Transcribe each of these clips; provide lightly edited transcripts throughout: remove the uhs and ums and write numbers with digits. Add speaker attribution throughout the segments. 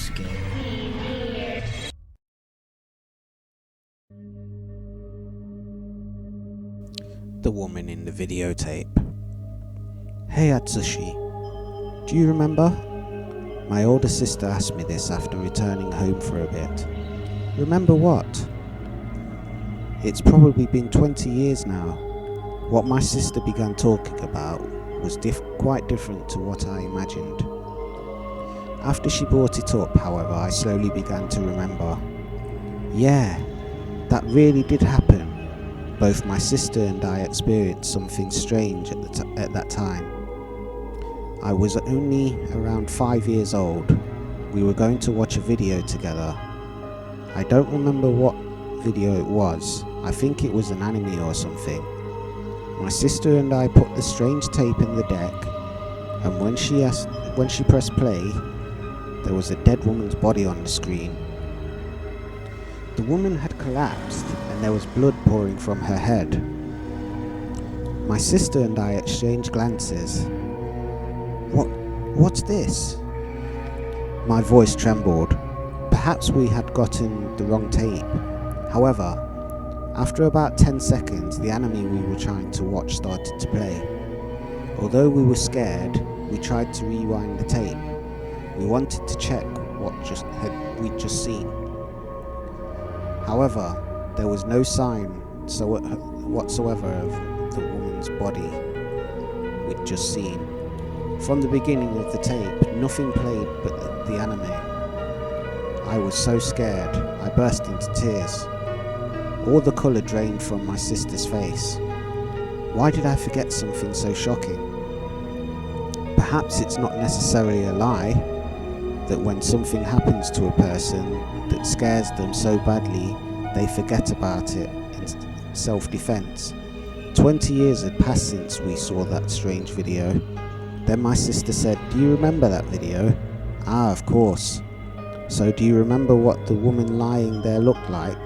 Speaker 1: scared.
Speaker 2: The woman in the videotape. Hey Atsushi, do you remember? My older sister asked me this after returning home for a bit. Remember what? It's probably been 20 years now. What my sister began talking about was quite different to what I imagined. After she brought it up, however, I slowly began to remember. Yeah, that really did happen. Both my sister and I experienced something strange at that time. I was only around 5 years old. We were going to watch a video together. I don't remember what video it was. I think it was an anime or something. My sister and I put the strange tape in the deck, and when she pressed play, there was a dead woman's body on the screen. The woman had collapsed and there was blood pouring from her head. My sister and I exchanged glances. What's this? My voice trembled. Perhaps we had gotten the wrong tape. However, after about 10 seconds, the anime we were trying to watch started to play. Although we were scared, we tried to rewind the tape. We wanted to check what we'd just seen. However, there was no sign whatsoever of the woman's body we'd just seen. From the beginning of the tape, nothing played but the anime. I was so scared, I burst into tears. All the colour drained from my sister's face. Why did I forget something so shocking? Perhaps it's not necessarily a lie that when something happens to a person that scares them so badly, they forget about it in self-defense. 20 years had passed since we saw that strange video. Then my sister said, "Do you remember that video?" "Ah, of course." "So do you remember what the woman lying there looked like?"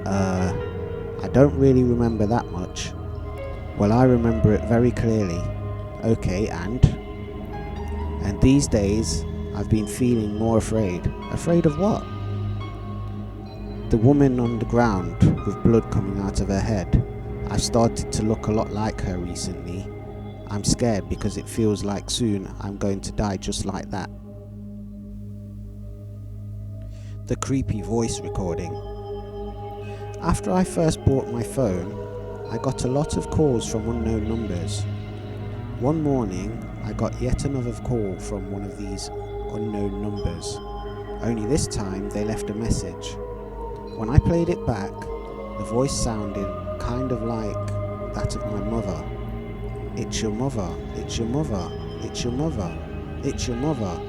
Speaker 2: I don't really remember that much." "Well, I remember it very clearly." "Okay, and?" "And these days, I've been feeling more afraid." "Afraid of what?" "The woman on the ground with blood coming out of her head. I've started to look a lot like her recently. I'm scared because it feels like soon I'm going to die just like that." The creepy voice recording. After I first bought my phone, I got a lot of calls from unknown numbers. One morning, I got yet another call from one of these unknown numbers. Only this time they left a message. When I played it back, the voice sounded kind of like that of my mother. "It's your mother, it's your mother, it's your mother, it's your mother."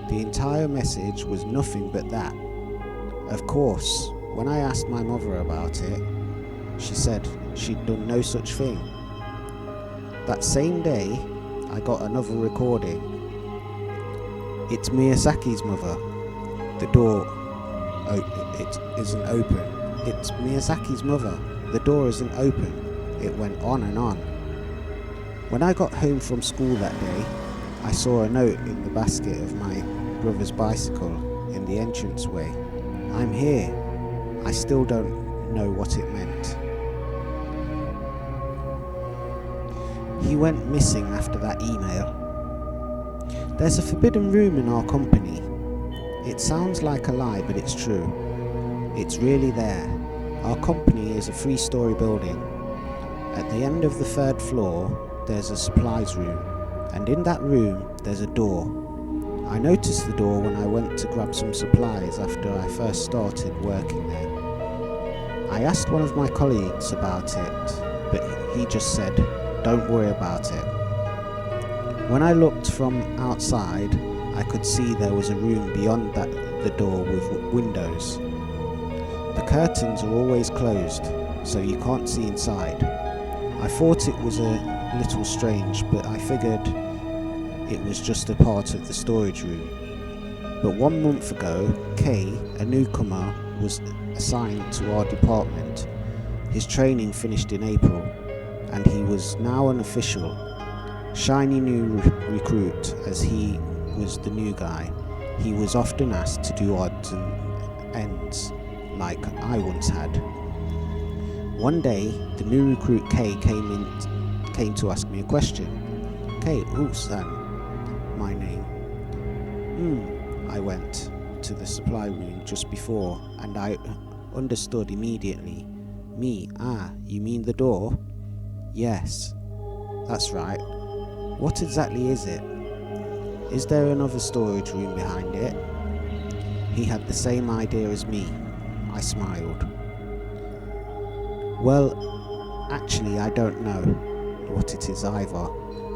Speaker 2: The entire message was nothing but that. Of course, when I asked my mother about it, she said she'd done no such thing. That same day, I got another recording. "It's Miyazaki's mother. The door it isn't open. It's Miyazaki's mother. The door isn't open." It went on and on. When I got home from school that day, I saw a note in the basket of my brother's bicycle in the entranceway. "I'm here." I still don't know what it meant. He went missing after that email. There's a forbidden room in our company. It sounds like a lie, but it's true. It's really there. Our company is a 3-story building. At the end of the 3rd floor, there's a supplies room, and in that room, there's a door. I noticed the door when I went to grab some supplies after I first started working there. I asked one of my colleagues about it, but he just said, "Don't worry about it." When I looked from outside, I could see there was a room beyond the door with windows. The curtains are always closed, so you can't see inside. I thought it was a little strange, but I figured it was just a part of the storage room. But 1 month ago, Kay, a newcomer, was assigned to our department. His training finished in April, and he was now an official. Shiny new recruit, as he was the new guy. he was often asked to do odds and ends, like I once had. One day, the new recruit Kay came to ask me a question. Kay, Ulsan, my name. I went to the supply room just before, and I understood immediately. Me, you mean the door? Yes, that's right. What exactly is it? Is there another storage room behind it? He had the same idea as me. I smiled. Well, actually I don't know what it is either.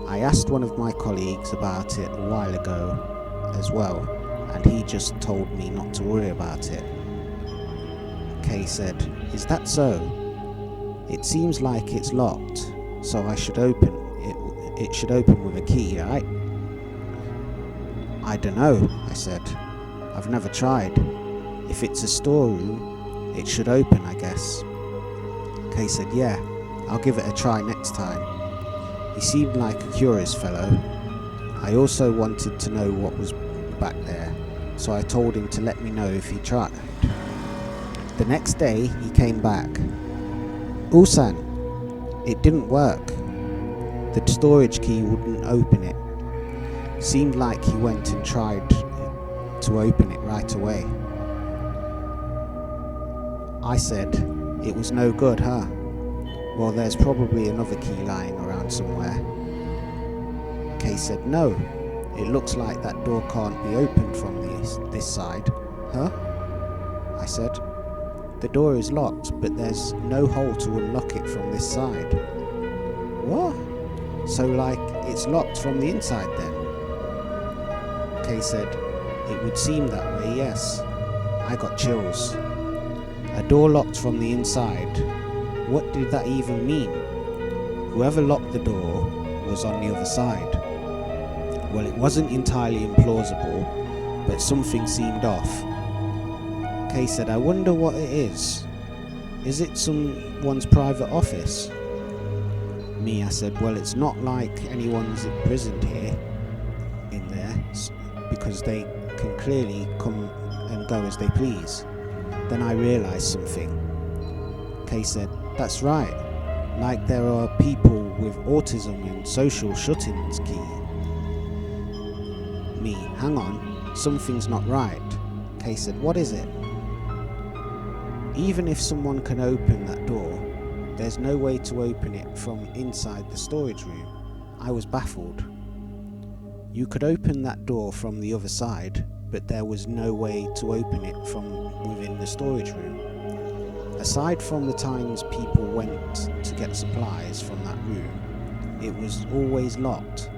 Speaker 2: I asked one of my colleagues about it a while ago as well, and he just told me not to worry about it. Kay said, "Is that so? It seems like it's locked, so I should open it. It should open with a key, right?" "I dunno," I said. "I've never tried. If it's a storeroom, it should open, I guess." Kay said, "Yeah, I'll give it a try next time." He seemed like a curious fellow. I also wanted to know what was back there, so I told him to let me know if he tried. The next day, he came back. "Ulsan, it didn't work. The storage key wouldn't open it. Seemed like he went and tried to open it right away." I said, "It was no good, huh? Well, there's probably another key lying around somewhere." Kay said, "No, it looks like that door can't be opened from this side." "Huh?" I said. "The door is locked, but there's no hole to unlock it from this side." "What? So like it's locked from the inside then?" Kay said, "It would seem that way, yes." I got chills. A door locked from the inside. What did that even mean? Whoever locked the door was on the other side. Well, it wasn't entirely implausible, but something seemed off. Kay said, "I wonder what it is. Is it someone's private office?" Me, I said, "Well, it's not like anyone's imprisoned here, in there, because they can clearly come and go as they please." Then I realised something. Kay said, "That's right, like there are people with autism and social shut-ins key." Me, "Hang on, something's not right." Kay said, "What is it?" "Even if someone can open that door, there's no way to open it from inside the storage room." I was baffled. You could open that door from the other side, but there was no way to open it from within the storage room. Aside from the times people went to get supplies from that room, it was always locked,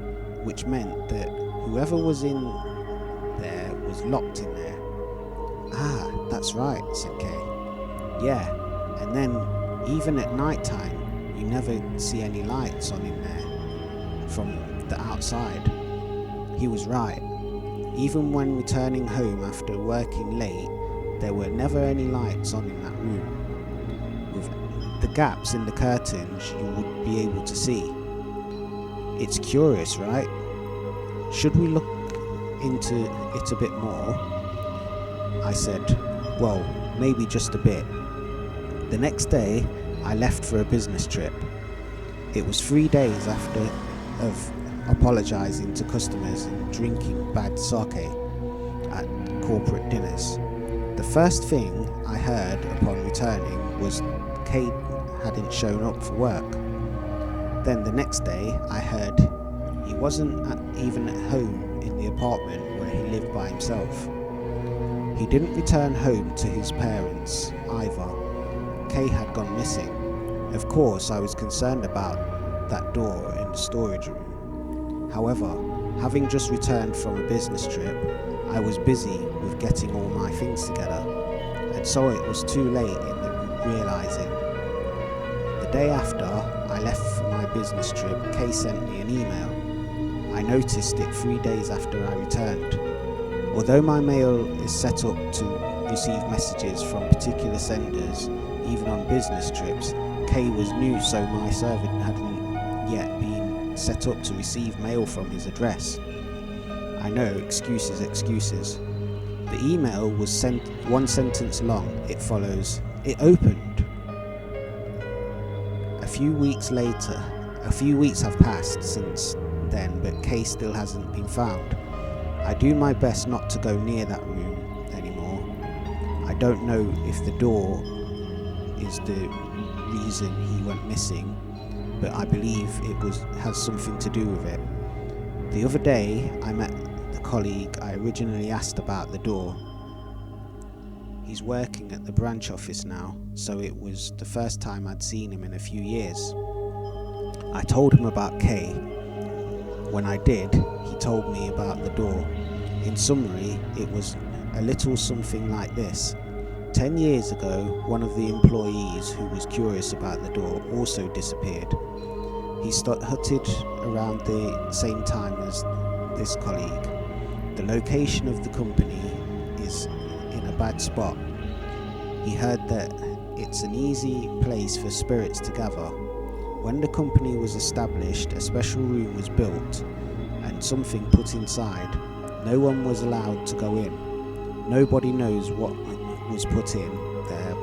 Speaker 2: which meant that whoever was in there was locked in there. "Ah, that's right," said Kay. "Yeah, and then even at night time, you never see any lights on in there from the outside." He was right. Even when returning home after working late, there were never any lights on in that room. With the gaps in the curtains you would be able to see. It's curious, right? Should we look into it a bit more? I said, "Well, maybe just a bit." The next day, I left for a business trip. It was 3 days after of apologising to customers and drinking bad sake at corporate dinners. The first thing I heard upon returning was Kate hadn't shown up for work. Then the next day I heard he wasn't even at home in the apartment where he lived by himself. He didn't return home to his parents either. Kay had gone missing. Of course, I was concerned about that door in the storage room. However, having just returned from a business trip, I was busy with getting all my things together, and so it was too late in realising. The day after I left for my business trip, Kay sent me an email. I noticed it 3 days after I returned. Although my mail is set up to receive messages from particular senders, even on business trips, Kay was new, so my server hadn't yet been set up to receive mail from his address. I know, excuses. The email was sent one sentence long. It follows, "It opened." A few weeks have passed since then, but Kay still hasn't been found. I do my best not to go near that room anymore. I don't know if the door is the reason he went missing, but I believe it has something to do with it. The other day, I met the colleague I originally asked about the door. He's working at the branch office now, so it was the first time I'd seen him in a few years. I told him about Kay. When I did, he told me about the door. In summary, it was a little something like this. 10 years ago, one of the employees who was curious about the door also disappeared. He hutted around the same time as this colleague. The location of the company is in a bad spot. He heard that it's an easy place for spirits to gather. When the company was established, a special room was built and something put inside. No one was allowed to go in. Nobody knows what was put in there.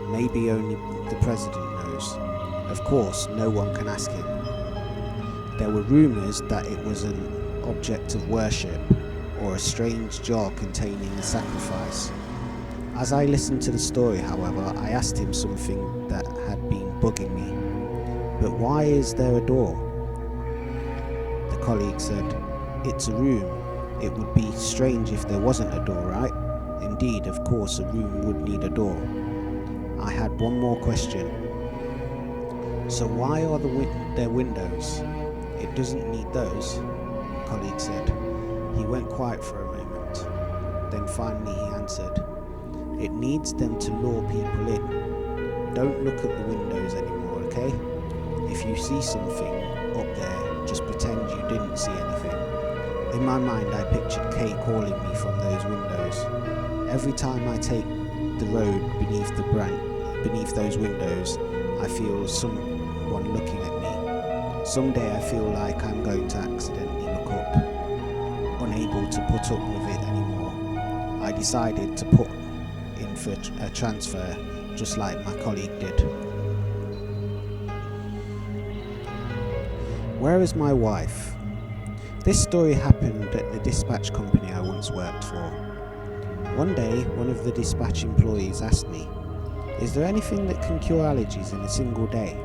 Speaker 2: Maybe only the president knows. Of course, no one can ask him. There were rumours that it was an object of worship or a strange jar containing a sacrifice. As I listened to the story, however, I asked him something that had been bugging me. "But why is there a door?" The colleague said, "It's a room. It would be strange if there wasn't a door, right?" Indeed, of course, a room would need a door. I had one more question. "So why are there windows?" "It doesn't need those," the colleague said. He went quiet for a moment. Then finally he answered, "It needs them to lure people in. Don't look at the windows anymore, okay? If you see something up there, just pretend you didn't see anything." In my mind, I pictured Kay calling me from those windows. Every time I take the road beneath those windows, I feel someone looking at me. Someday I feel like I'm going to accidentally look up. Unable to put up with it anymore, I decided to put in for a transfer, just like my colleague did. Where is my wife? This story happened at the dispatch company I once worked for. One day, one of the dispatch employees asked me, "Is there anything that can cure allergies in a single day?"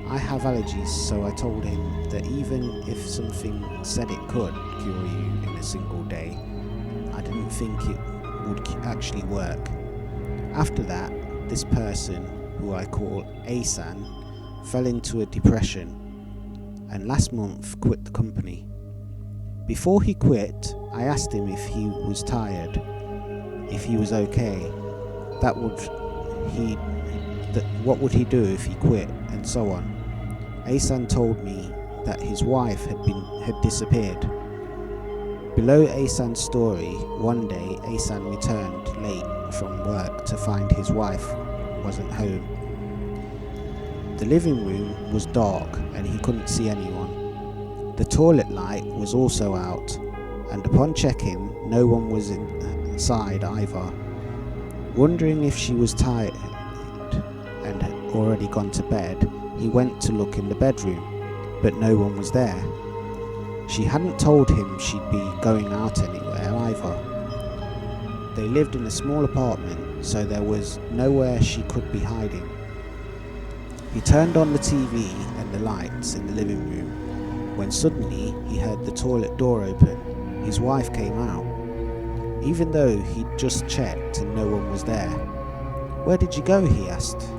Speaker 2: I have allergies, so I told him that even if something said it could cure you in a single day, I didn't think it would actually work. After that, this person, who I call Asan, fell into a depression and last month quit the company. Before he quit, I asked him if he was tired, if he was okay, what would he do if he quit, and so on. Asan told me that his wife had disappeared. Below Asan's story, one day Asan returned late from work to find his wife wasn't home. The living room was dark and he couldn't see anyone. The toilet light was also out, and upon checking, no one was inside either. Wondering if she was tired and had already gone to bed, he went to look in the bedroom, but no one was there. She hadn't told him she'd be going out anywhere either. They lived in a small apartment, so there was nowhere she could be hiding. He turned on the TV and the lights in the living room, when suddenly he heard the toilet door open. His wife came out, even though he'd just checked and no one was there. "Where did you go?" he asked.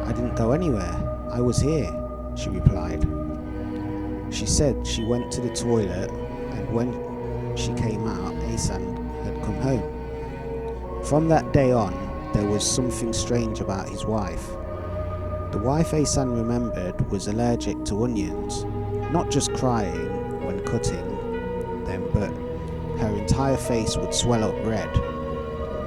Speaker 2: "I didn't go anywhere. I was here," she replied. She said she went to the toilet, and when she came out, Asan had come home. From that day on, there was something strange about his wife. The wife Asan remembered was allergic to onions, not just crying when cutting them, but her entire face would swell up red.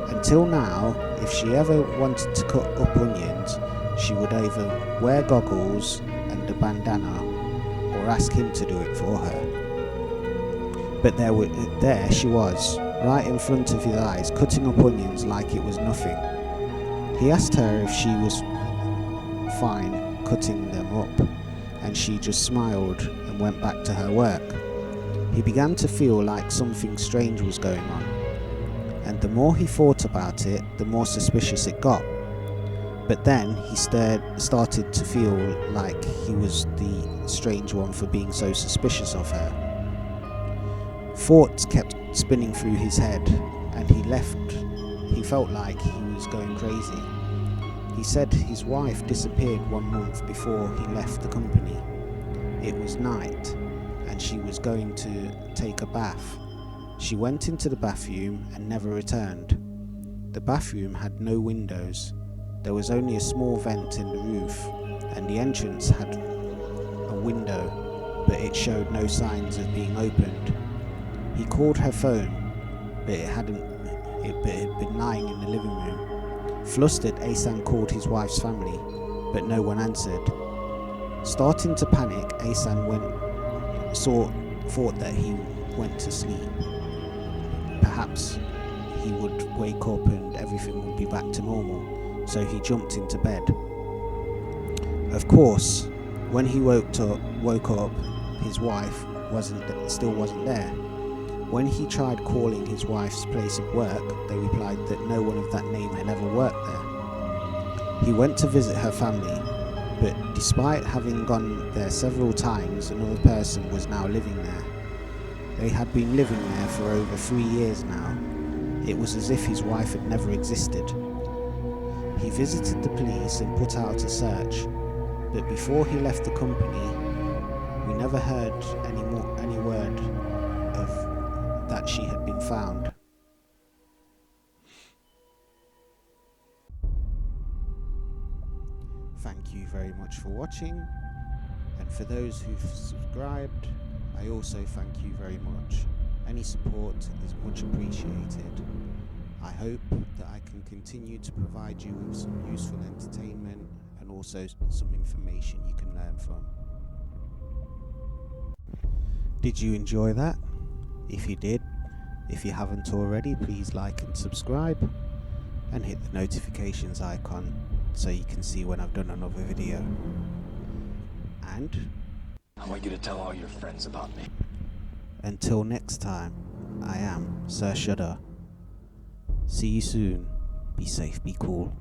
Speaker 2: Until now, if she ever wanted to cut up onions, she would either wear goggles and a bandana or ask him to do it for her. But there she was, right in front of his eyes, cutting up onions like it was nothing. He asked her if she was fine cutting them up, and she just smiled and went back to her work. He began to feel like something strange was going on, and the more he thought about it, the more suspicious it got. But then he started to feel like he was the strange one for being so suspicious of her. Thoughts kept spinning through his head, and he felt like he was going crazy. He said his wife disappeared 1 month before he left the company. It was night, and she was going to take a bath. She went into the bathroom and never returned. The bathroom had no windows. There was only a small vent in the roof, and the entrance had a window, but it showed no signs of being opened. He called her phone, but it had been lying in the living room. Flustered, Asan called his wife's family, but no one answered. Starting to panic, Asan thought that he went to sleep. Perhaps he would wake up and everything would be back to normal, so he jumped into bed. Of course, when he woke up, his wife still wasn't there. When he tried calling his wife's place of work, they replied that no one of that name had ever worked there. He went to visit her family, but despite having gone there several times, another person was now living there. They had been living there for over 3 years now. It was as if his wife had never existed. He visited the police and put out a search, but before he left the company, we never heard any word of that she had been found. Thank you very much for watching, and for those who've subscribed, I also thank you very much. Any support is much appreciated. I hope that I can continue to provide you with some useful entertainment and also some information you can learn from. Did you enjoy that? If you did, if you haven't already, please like and subscribe and hit the notifications icon so you can see when I've done another video. And
Speaker 1: I want you to tell all your friends about me.
Speaker 2: Until next time, I am Sir Shudder. See you soon. Be safe, be cool.